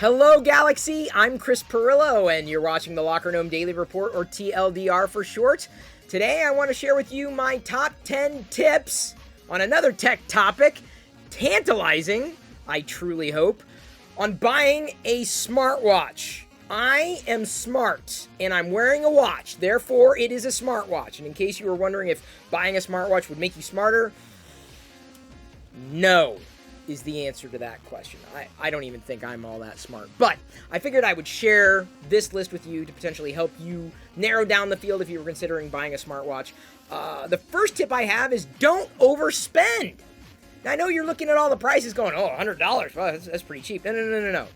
Hello, Galaxy! I'm Chris Pirillo, and you're watching the Locker Gnome Daily Report, or TLDR for short. Today, I want to share with you my top 10 tips on another tech topic, tantalizing, I truly hope, on buying a smartwatch. I am smart, and I'm wearing a watch, therefore it is a smartwatch. And in case you were wondering if buying a smartwatch would make you smarter, no is the answer to that question. I don't even think I'm all that smart. But I figured I would share this list with you to potentially help you narrow down the field if you were considering buying a smartwatch. The first tip I have is don't overspend. Now, I know you're looking at all the prices going, oh, $100, well, that's pretty cheap. No.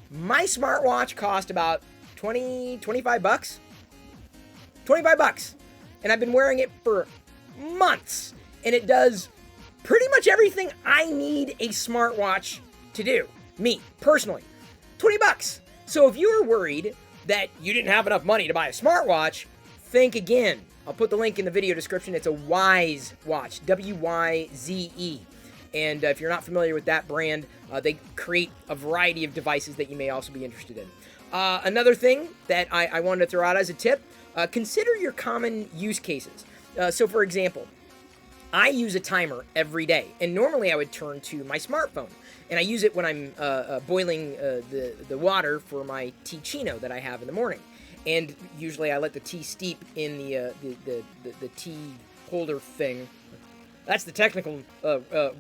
My smartwatch cost about 25 bucks. 25 bucks. And I've been wearing it for months. And it does pretty much everything I need a smartwatch to do. Me, personally. 20 bucks. So if you were worried that you didn't have enough money to buy a smartwatch, think again. I'll put the link in the video description. It's a Wyze watch. W-Y-Z-E. And if you're not familiar with that brand, they create a variety of devices that you may also be interested in. Another thing that I wanted to throw out as a tip, consider your common use cases. So for example, I use a timer every day, and normally I would turn to my smartphone, and I use it when I'm boiling the water for my tea chino that I have in the morning. And usually I let the tea steep in the tea holder thing. That's the technical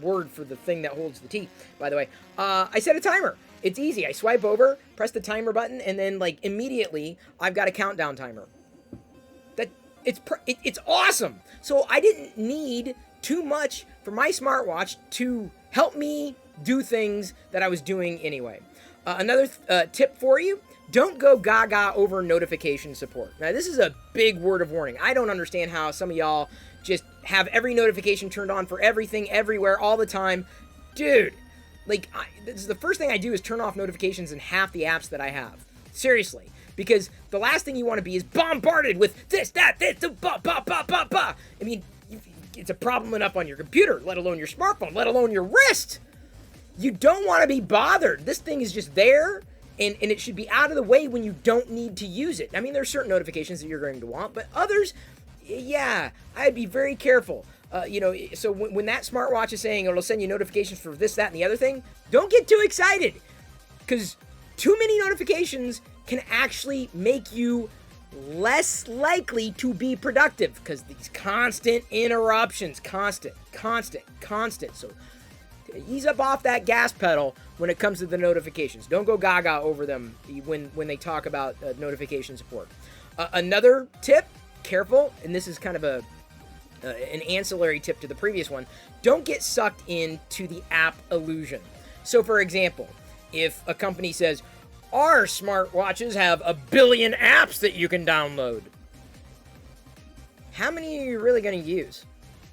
word for the thing that holds the tea, by the way. I set a timer. It's easy. I swipe over, press the timer button, and then like immediately I've got a countdown timer. It's awesome. So I didn't need too much for my smartwatch to help me do things that I was doing anyway. Another tip for you, don't go gaga over notification support. Now, this is a big word of warning. I don't understand how some of y'all just have every notification turned on for everything, everywhere, all the time. Dude, like, this is the first thing I do is turn off notifications in half the apps that I have. Seriously. Because the last thing you want to be is bombarded with this, that, this, ba. I mean, it's a problem enough on your computer, let alone your smartphone, let alone your wrist. You don't want to be bothered. This thing is just there, and it should be out of the way when you don't need to use it. I mean, there are certain notifications that you're going to want, but others, yeah, I'd be very careful. So when that smartwatch is saying it'll send you notifications for this, that, and the other thing, don't get too excited, because too many notifications can actually make you less likely to be productive, because these constant interruptions, constant. So ease up off that gas pedal when it comes to the notifications. Don't go gaga over them when they talk about notification support. Another tip, careful, and this is kind of an ancillary tip to the previous one, don't get sucked into the app illusion. So for example, if a company says, our smartwatches have 1 billion apps that you can download, how many are you really going to use?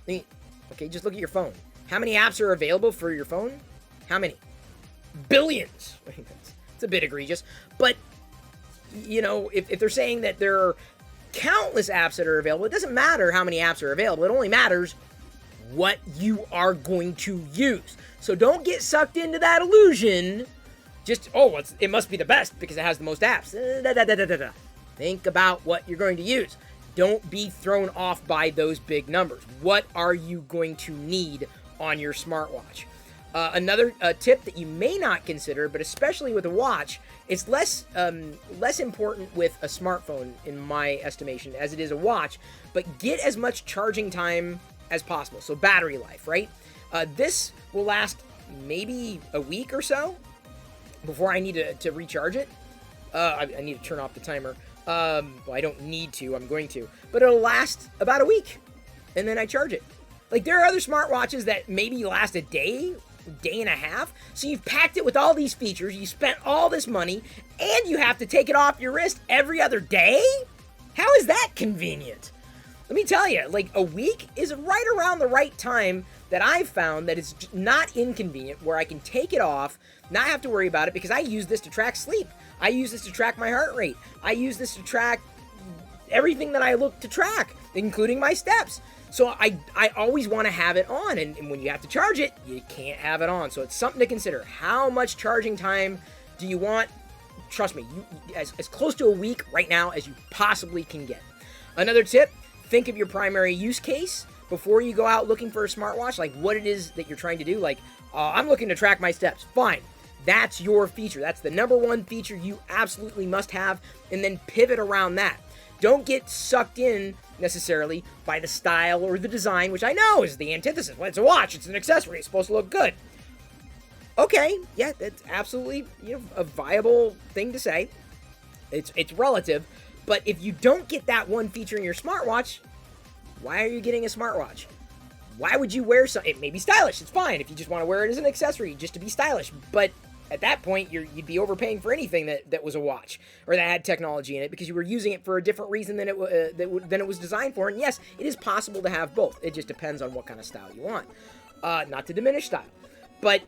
Okay, just look at your phone. How many apps are available for your phone? How many? Billions. It's a bit egregious. But, you know, if they're saying that there are countless apps that are available, it doesn't matter how many apps are available. It only matters what you are going to use. So don't get sucked into that illusion. Just, it must be the best because it has the most apps. Think about what you're going to use. Don't be thrown off by those big numbers. What are you going to need on your smartwatch? Another tip that you may not consider, but especially with a watch, it's less important with a smartphone, in my estimation, as it is a watch, but get as much charging time as possible. So battery life, right? This will last maybe a week or so before I need to recharge it. I need to turn off the timer. Well, I don't need to, I'm going to. But it'll last about a week, and then I charge it. Like, there are other smartwatches that maybe last a day and a half. So you've packed it with all these features, you spent all this money, and you have to take it off your wrist every other day? How is that convenient? Let me tell you, like, a week is right around the right time that I've found that it's not inconvenient, where I can take it off, not have to worry about it, because I use this to track sleep. I use this to track my heart rate. I use this to track everything that I look to track, including my steps. So I always want to have it on, and when you have to charge it, you can't have it on. So it's something to consider. How much charging time do you want trust me, as close to a week right now as you possibly can get. Another tip, think of your primary use case before you go out looking for a smartwatch, like what it is that you're trying to do. Like, I'm looking to track my steps. Fine. That's your feature. That's the number one feature you absolutely must have, and then pivot around that. Don't get sucked in necessarily by the style or the design, which I know is the antithesis. Well, it's a watch. It's an accessory. It's supposed to look good. Okay, yeah, that's absolutely, you know, a viable thing to say. It's relative, but if you don't get that one feature in your smartwatch, why are you getting a smartwatch? Why would you wear something? It may be stylish. It's fine if you just want to wear it as an accessory just to be stylish, but at that point, you'd be overpaying for anything that was a watch or that had technology in it because you were using it for a different reason than it was designed for. And yes, it is possible to have both. It just depends on what kind of style you want. Not to diminish style. But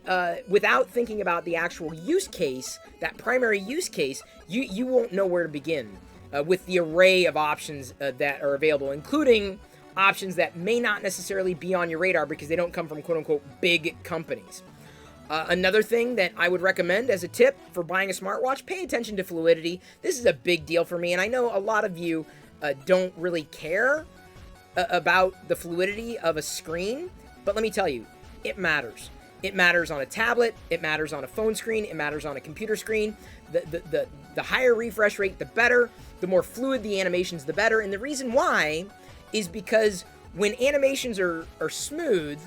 without thinking about the actual use case, that primary use case, you won't know where to begin with the array of options that are available, including options that may not necessarily be on your radar because they don't come from quote-unquote big companies. Another thing that I would recommend as a tip for buying a smartwatch, pay attention to fluidity. This is a big deal for me, and I know a lot of you don't really care about the fluidity of a screen, but let me tell you, it matters. It matters on a tablet, it matters on a phone screen, it matters on a computer screen. The higher refresh rate, the better. The more fluid the animations, the better. And the reason why is because when animations are smooth,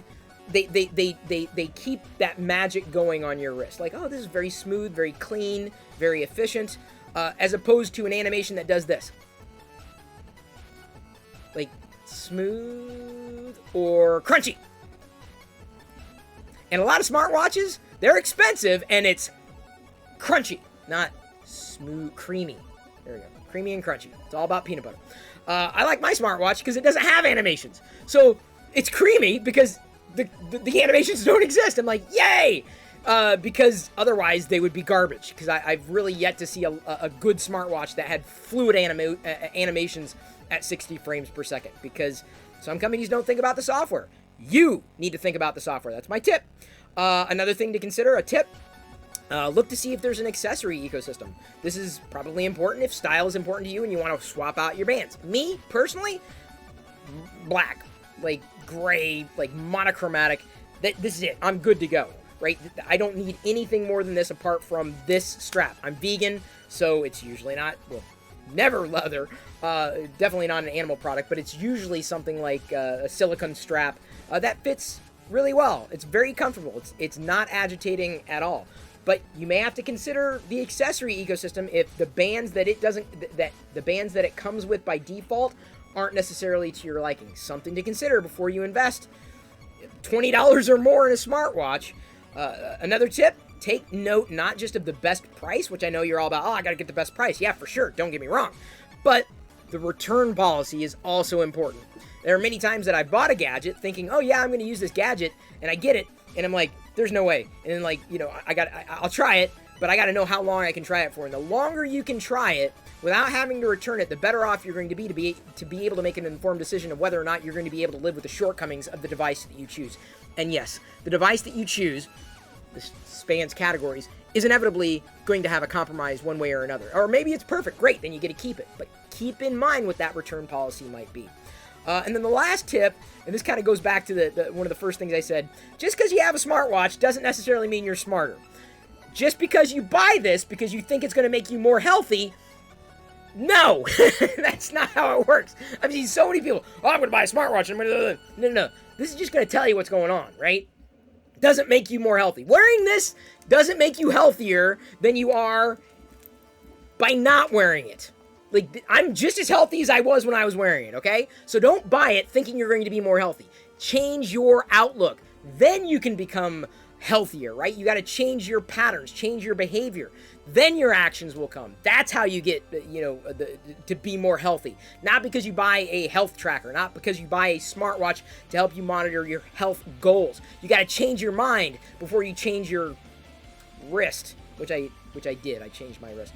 they keep that magic going on your wrist. Like, oh, this is very smooth, very clean, very efficient, as opposed to an animation that does this. Like, smooth or crunchy. And a lot of smartwatches, they're expensive, and it's crunchy, not smooth, creamy. There we go. Creamy and crunchy. It's all about peanut butter. I like my smartwatch because it doesn't have animations. So it's creamy because the animations don't exist. I'm like, yay! Because otherwise they would be garbage. Because I've really yet to see a good smartwatch that had fluid animations at 60 frames per second. Because some companies don't think about the software. You need to think about the software. That's my tip. Another thing to consider, a tip, look to see if there's an accessory ecosystem. This is probably important if style is important to you and you want to swap out your bands. Me, personally, black, like gray, like monochromatic. This is it. I'm good to go, right? I don't need anything more than this apart from this strap. I'm vegan, so it's usually not, well, never leather. Definitely not an animal product, but it's usually something like a silicone strap that fits really well. It's very comfortable. It's not agitating at all. But you may have to consider the accessory ecosystem if the bands that the bands that it comes with by default aren't necessarily to your liking. Something to consider before you invest $20 or more in a smartwatch. Another tip, take note not just of the best price, which I know you're all about, oh, I gotta get the best price. Yeah, for sure, don't get me wrong. But the return policy is also important. There are many times that I bought a gadget thinking, oh yeah, I'm gonna use this gadget, and I get it, and I'm like, there's no way. And then like, you know, I'll try it, but I gotta know how long I can try it for. And the longer you can try it without having to return it, the better off you're going to be able to make an informed decision of whether or not you're going to be able to live with the shortcomings of the device that you choose. And yes, the device that you choose, this spans categories, is inevitably going to have a compromise one way or another. Or maybe it's perfect, great, then you get to keep it. But keep in mind what that return policy might be. And then the last tip, and this kind of goes back to one of the first things I said, just because you have a smartwatch doesn't necessarily mean you're smarter. Just because you buy this because you think it's going to make you more healthy, no, that's not how it works. I've seen so many people, oh, I'm going to buy a smartwatch. No. This is just going to tell you what's going on, right? Doesn't make you more healthy. Wearing this doesn't make you healthier than you are by not wearing it. Like, I'm just as healthy as I was when I was wearing it, okay? So don't buy it thinking you're going to be more healthy. Change your outlook. Then you can become healthier, right? You got to change your patterns, change your behavior. Then your actions will come. That's how you get, to be more healthy. Not because you buy a health tracker, not because you buy a smartwatch to help you monitor your health goals. You got to change your mind before you change your wrist, which I did. I changed my wrist.